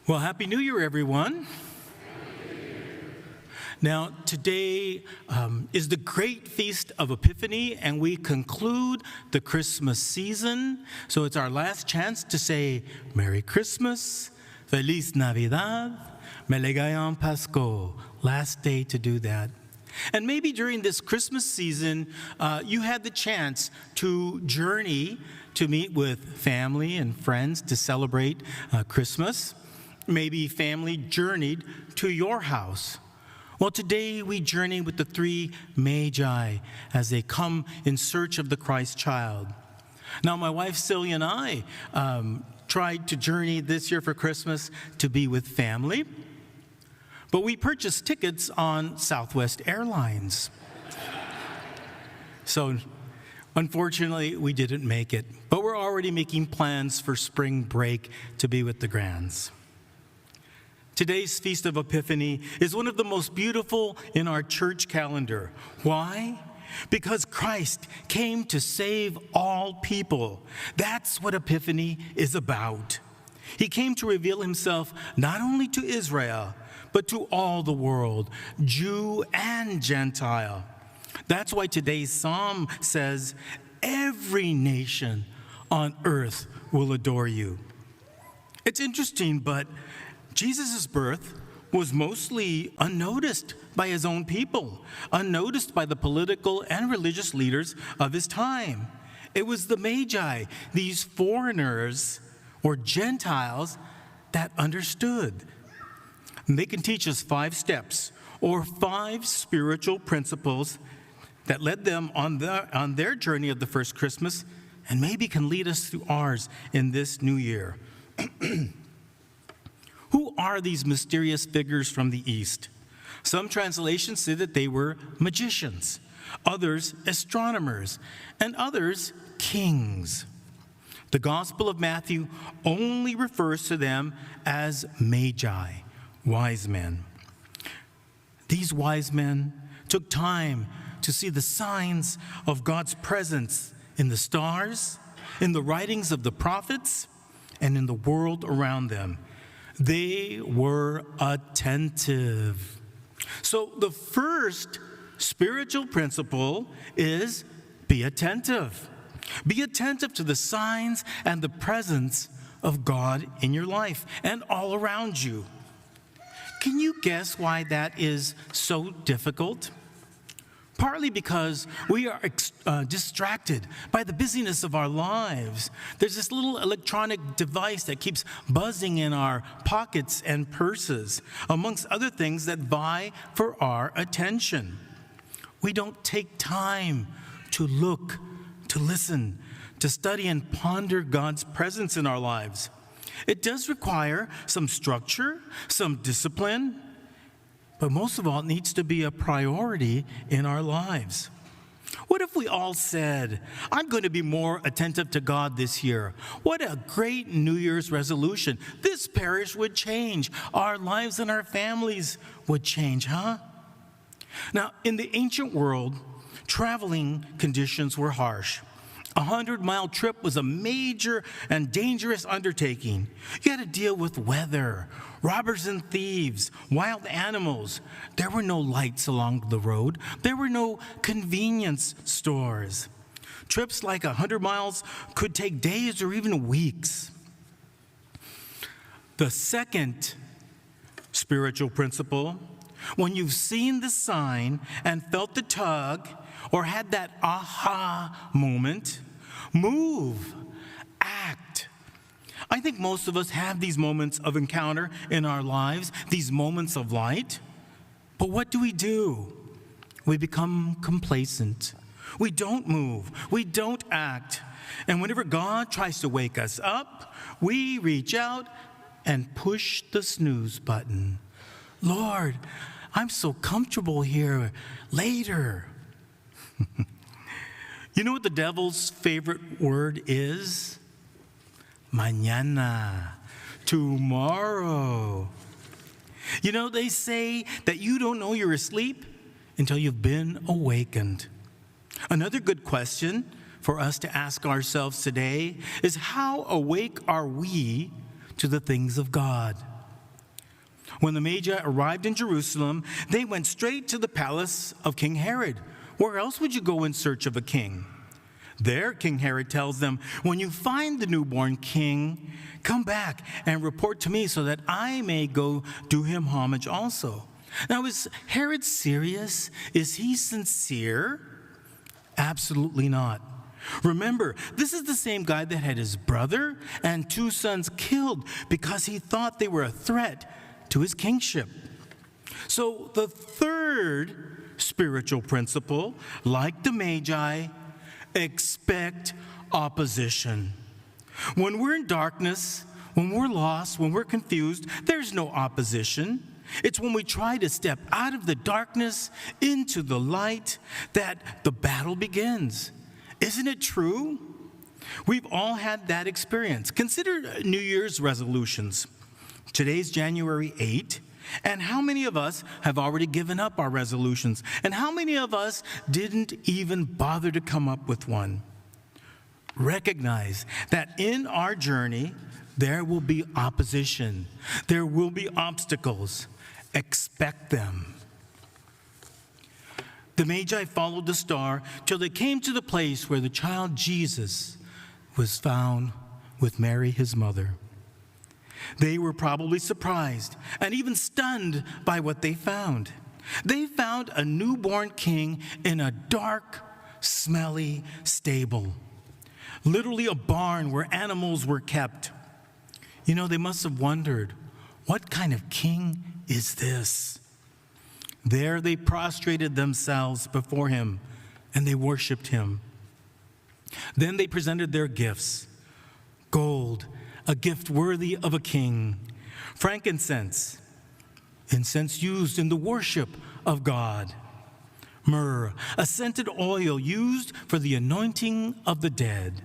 Well, Happy New Year, everyone. Now, today is the great feast of Epiphany, and we conclude the Christmas season. So it's our last chance to say Merry Christmas, Feliz Navidad, Maligayang Pasko. Last day to do that. And maybe during this Christmas season, you had the chance to journey to meet with family and friends to celebrate Christmas. Maybe family journeyed to your house. Well, today we journey with the three magi as they come in search of the Christ child. Now, my wife Celia and I tried to journey this year for Christmas to be with family, but we purchased tickets on Southwest Airlines. So, unfortunately, we didn't make it, but we're already making plans for spring break to be with the Grands. Today's Feast of Epiphany is one of the most beautiful in our church calendar. Why? Because Christ came to save all people. That's what Epiphany is about. He came to reveal himself not only to Israel, but to all the world, Jew and Gentile. That's why today's psalm says, "Every nation on earth will adore you." It's interesting, but Jesus' birth was mostly unnoticed by his own people, unnoticed by the political and religious leaders of his time. It was the Magi, these foreigners or Gentiles, that understood. And they can teach us 5 steps or 5 spiritual principles that led them on their journey of the first Christmas and maybe can lead us through ours in this new year. Who are these mysterious figures from the East? Some translations say that they were magicians, others astronomers, and others kings. The Gospel of Matthew only refers to them as magi, wise men. These wise men took time to see the signs of God's presence in the stars, in the writings of the prophets, and in the world around them. They were attentive. So the first spiritual principle is be attentive. Be attentive to the signs and the presence of God in your life and all around you. Can you guess why that is so difficult? Partly because we are distracted by the busyness of our lives. There's this little electronic device that keeps buzzing in our pockets and purses, amongst other things that vie for our attention. We don't take time to look, to listen, to study and ponder God's presence in our lives. It does require some structure, some discipline, but most of all, it needs to be a priority in our lives. What if we all said, I'm going to be more attentive to God this year? What a great New Year's resolution. This parish would change. Our lives and our families would change, huh? Now, in the ancient world, traveling conditions were harsh. A 100-mile trip was a major and dangerous undertaking. You had to deal with weather, robbers and thieves, wild animals. There were no lights along the road. There were no convenience stores. Trips like 100 miles could take days or even weeks. The second spiritual principle, when you've seen the sign and felt the tug or had that aha moment, move, act. I think most of us have these moments of encounter in our lives, these moments of light. But what do? We become complacent. We don't move. We don't act. And whenever God tries to wake us up, we reach out and push the snooze button. Lord, I'm so comfortable here. Later. You know what the devil's favorite word is? Mañana, tomorrow. You know, they say that you don't know you're asleep until you've been awakened. Another good question for us to ask ourselves today is, how awake are we to the things of God? When the Magi arrived in Jerusalem, they went straight to the palace of King Herod. Where else would you go in search of a king? There, King Herod tells them, when you find the newborn king, come back and report to me so that I may go do him homage also. Now, is Herod serious? Is he sincere? Absolutely not. Remember, this is the same guy that had his brother and 2 sons killed because he thought they were a threat to his kingship. So the third spiritual principle, like the Magi, expect opposition. When we're in darkness, when we're lost, when we're confused, there's no opposition. It's when we try to step out of the darkness into the light that the battle begins. Isn't it true? We've all had that experience. Consider New Year's resolutions. Today's January 8, and how many of us have already given up our resolutions? And how many of us didn't even bother to come up with one? Recognize that in our journey, there will be opposition. There will be obstacles. Expect them. The Magi followed the star till they came to the place where the child Jesus was found with Mary, his mother. They were probably surprised and even stunned by what they found. They found a newborn king in a dark, smelly stable, literally a barn where animals were kept. You know, they must have wondered, what kind of king is this? There they prostrated themselves before him and they worshiped him. Then they presented their gifts: gold, a gift worthy of a king; frankincense, incense used in the worship of God; myrrh, a scented oil used for the anointing of the dead.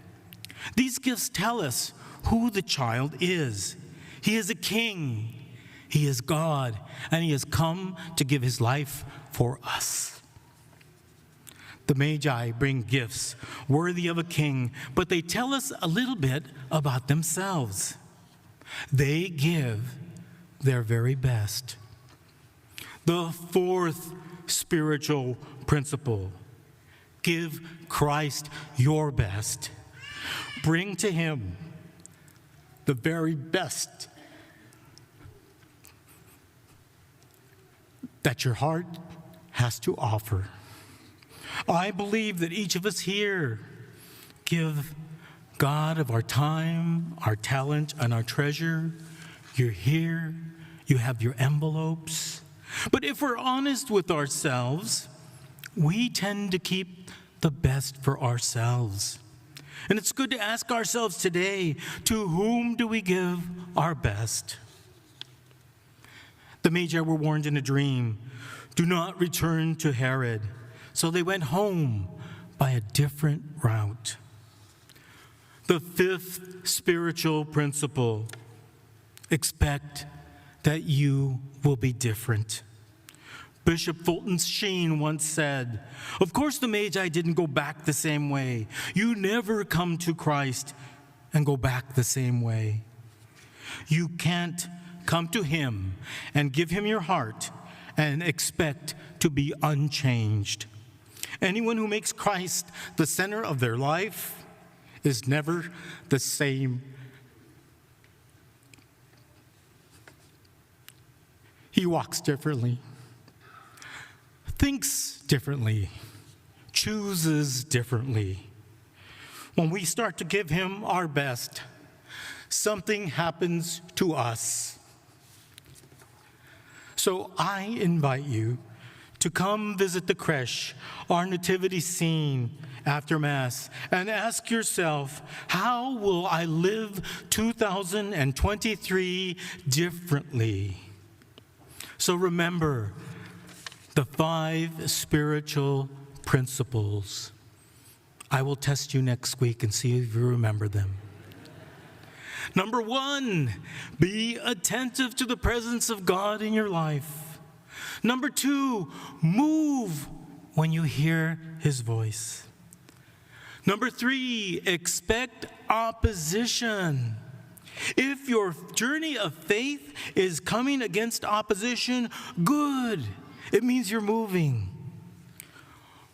These gifts tell us who the child is. He is a king. He is God, and he has come to give his life for us. The Magi bring gifts worthy of a king, but they tell us a little bit about themselves. They give their very best. The fourth spiritual principle: give Christ your best. Bring to him the very best that your heart has to offer. I believe that each of us here give God of our time, our talent, and our treasure. You're here, you have your envelopes. But if we're honest with ourselves, we tend to keep the best for ourselves. And it's good to ask ourselves today, to whom do we give our best? The Magi were warned in a dream, do not return to Herod. So they went home by a different route. The fifth spiritual principle: expect that you will be different. Bishop Fulton Sheen once said, of course the Magi didn't go back the same way. You never come to Christ and go back the same way. You can't come to him and give him your heart and expect to be unchanged. Anyone who makes Christ the center of their life is never the same. He walks differently, thinks differently, chooses differently. When we start to give him our best, something happens to us. So I invite you to come visit the creche, our nativity scene after Mass, and ask yourself, how will I live 2023 differently? So remember the 5 spiritual principles. I will test you next week and see if you remember them. Number 1, be attentive to the presence of God in your life. Number 2, move when you hear his voice. Number 3, expect opposition. If your journey of faith is coming against opposition, good. It means you're moving.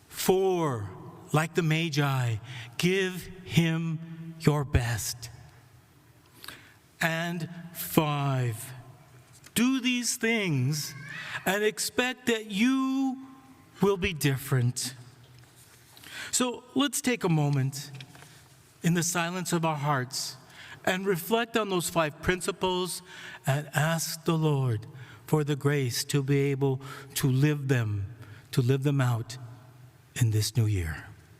4, like the Magi, give him your best. And 5, do these things and expect that you will be different. So let's take a moment in the silence of our hearts and reflect on those 5 principles and ask the Lord for the grace to be able to live them out in this new year.